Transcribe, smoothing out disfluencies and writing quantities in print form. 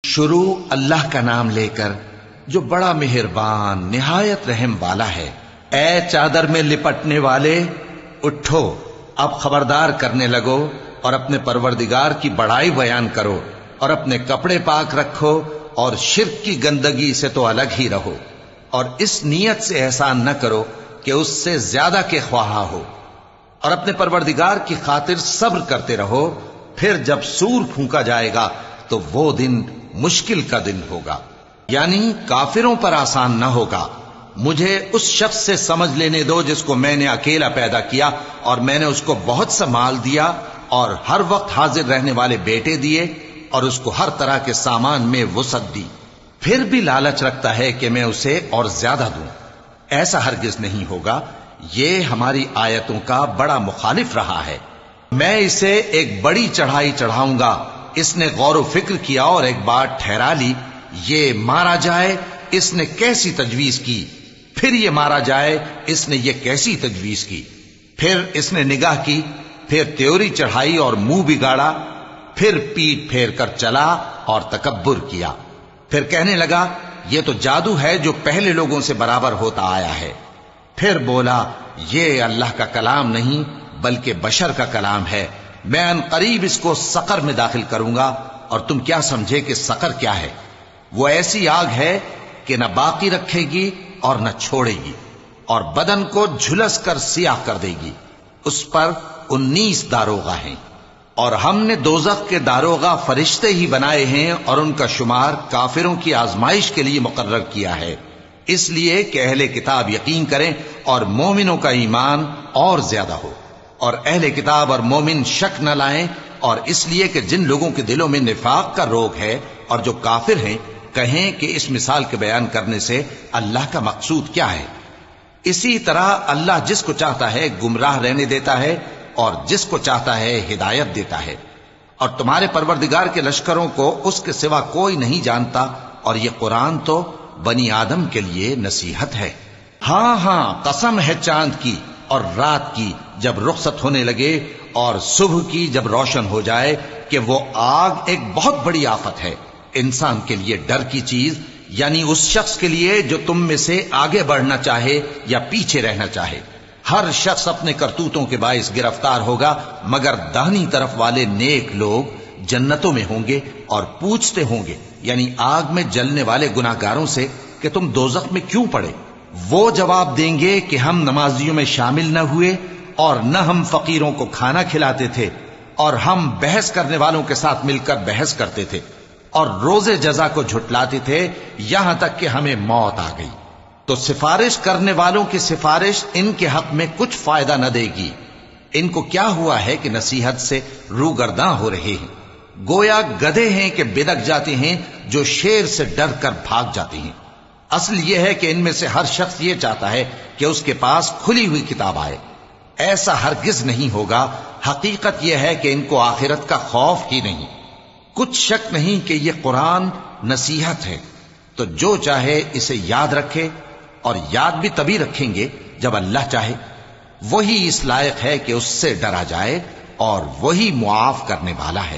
شروع اللہ کا نام لے کر جو بڑا مہربان نہایت رحم والا ہے۔ اے چادر میں لپٹنے والے اٹھو، اب خبردار کرنے لگو اور اپنے پروردگار کی بڑائی بیان کرو اور اپنے کپڑے پاک رکھو اور شرک کی گندگی سے تو الگ ہی رہو، اور اس نیت سے احسان نہ کرو کہ اس سے زیادہ کے خواہاں ہو، اور اپنے پروردگار کی خاطر صبر کرتے رہو۔ پھر جب سور پھونکا جائے گا تو وہ دن مشکل کا دن ہوگا، یعنی کافروں پر آسان نہ ہوگا۔ مجھے اس شخص سے سمجھ لینے دو جس کو میں نے اکیلا پیدا کیا اور میں نے اس کو بہت سا مال دیا اور ہر وقت حاضر رہنے والے بیٹے دیے اور اس کو ہر طرح کے سامان میں وسعت دی، پھر بھی لالچ رکھتا ہے کہ میں اسے اور زیادہ دوں۔ ایسا ہرگز نہیں ہوگا، یہ ہماری آیتوں کا بڑا مخالف رہا ہے۔ میں اسے ایک بڑی چڑھائی چڑھاؤں گا۔ اس نے غور و فکر کیا اور ایک بات ٹھہرا لی، یہ مارا جائے، اس نے کیسی تجویز کی، پھر یہ مارا جائے، اس نے یہ کیسی تجویز کی، پھر اس نے نگاہ کی، پھر تیوری چڑھائی اور منہ بگاڑا، پھر پیٹ پھیر کر چلا اور تکبر کیا، پھر کہنے لگا یہ تو جادو ہے جو پہلے لوگوں سے برابر ہوتا آیا ہے، پھر بولا یہ اللہ کا کلام نہیں بلکہ بشر کا کلام ہے، میں ان قریب اس کو سقر میں داخل کروں گا، اور تم کیا سمجھے کہ سقر کیا ہے؟ وہ ایسی آگ ہے کہ نہ باقی رکھے گی اور نہ چھوڑے گی، اور بدن کو جھلس کر سیاہ کر دے گی۔ اس پر 19 داروغہ ہیں، اور ہم نے دوزخ کے داروغہ فرشتے ہی بنائے ہیں، اور ان کا شمار کافروں کی آزمائش کے لیے مقرر کیا ہے، اس لیے کہ اہل کتاب یقین کریں اور مومنوں کا ایمان اور زیادہ ہو، اور اہل کتاب اور مومن شک نہ لائیں، اور اس لیے کہ جن لوگوں کے دلوں میں نفاق کا روگ ہے اور جو کافر ہیں کہیں کہ اس مثال کے بیان کرنے سے اللہ کا مقصود کیا ہے۔ اسی طرح اللہ جس کو چاہتا ہے گمراہ رہنے دیتا ہے اور جس کو چاہتا ہے ہدایت دیتا ہے، اور تمہارے پروردگار کے لشکروں کو اس کے سوا کوئی نہیں جانتا، اور یہ قرآن تو بنی آدم کے لیے نصیحت ہے۔ ہاں ہاں، قسم ہے چاند کی اور رات کی جب رخصت ہونے لگے، اور صبح کی جب روشن ہو جائے، کہ وہ آگ ایک بہت بڑی آفت ہے، انسان کے لیے ڈر کی چیز، یعنی اس شخص کے لیے جو تم میں سے آگے بڑھنا چاہے یا پیچھے رہنا چاہے۔ ہر شخص اپنے کرتوتوں کے باعث گرفتار ہوگا، مگر داہنی طرف والے نیک لوگ جنتوں میں ہوں گے اور پوچھتے ہوں گے، یعنی آگ میں جلنے والے گناہگاروں سے، کہ تم دوزخ میں کیوں پڑے؟ وہ جواب دیں گے کہ ہم نمازیوں میں شامل نہ ہوئے، اور نہ ہم فقیروں کو کھانا کھلاتے تھے، اور ہم بحث کرنے والوں کے ساتھ مل کر بحث کرتے تھے، اور روز جزا کو جھٹلاتے تھے، یہاں تک کہ ہمیں موت آ گئی۔ تو سفارش کرنے والوں کی سفارش ان کے حق میں کچھ فائدہ نہ دے گی۔ ان کو کیا ہوا ہے کہ نصیحت سے روگرداں ہو رہے ہیں، گویا گدھے ہیں کہ بدک جاتے ہیں جو شیر سے ڈر کر بھاگ جاتے ہیں۔ اصل یہ ہے کہ ان میں سے ہر شخص یہ چاہتا ہے کہ اس کے پاس کھلی ہوئی کتاب آئے، ایسا ہرگز نہیں ہوگا۔ حقیقت یہ ہے کہ ان کو آخرت کا خوف ہی نہیں۔ کچھ شک نہیں کہ یہ قرآن نصیحت ہے، تو جو چاہے اسے یاد رکھے، اور یاد بھی تبھی رکھیں گے جب اللہ چاہے۔ وہی اس لائق ہے کہ اس سے ڈرا جائے، اور وہی معاف کرنے والا ہے۔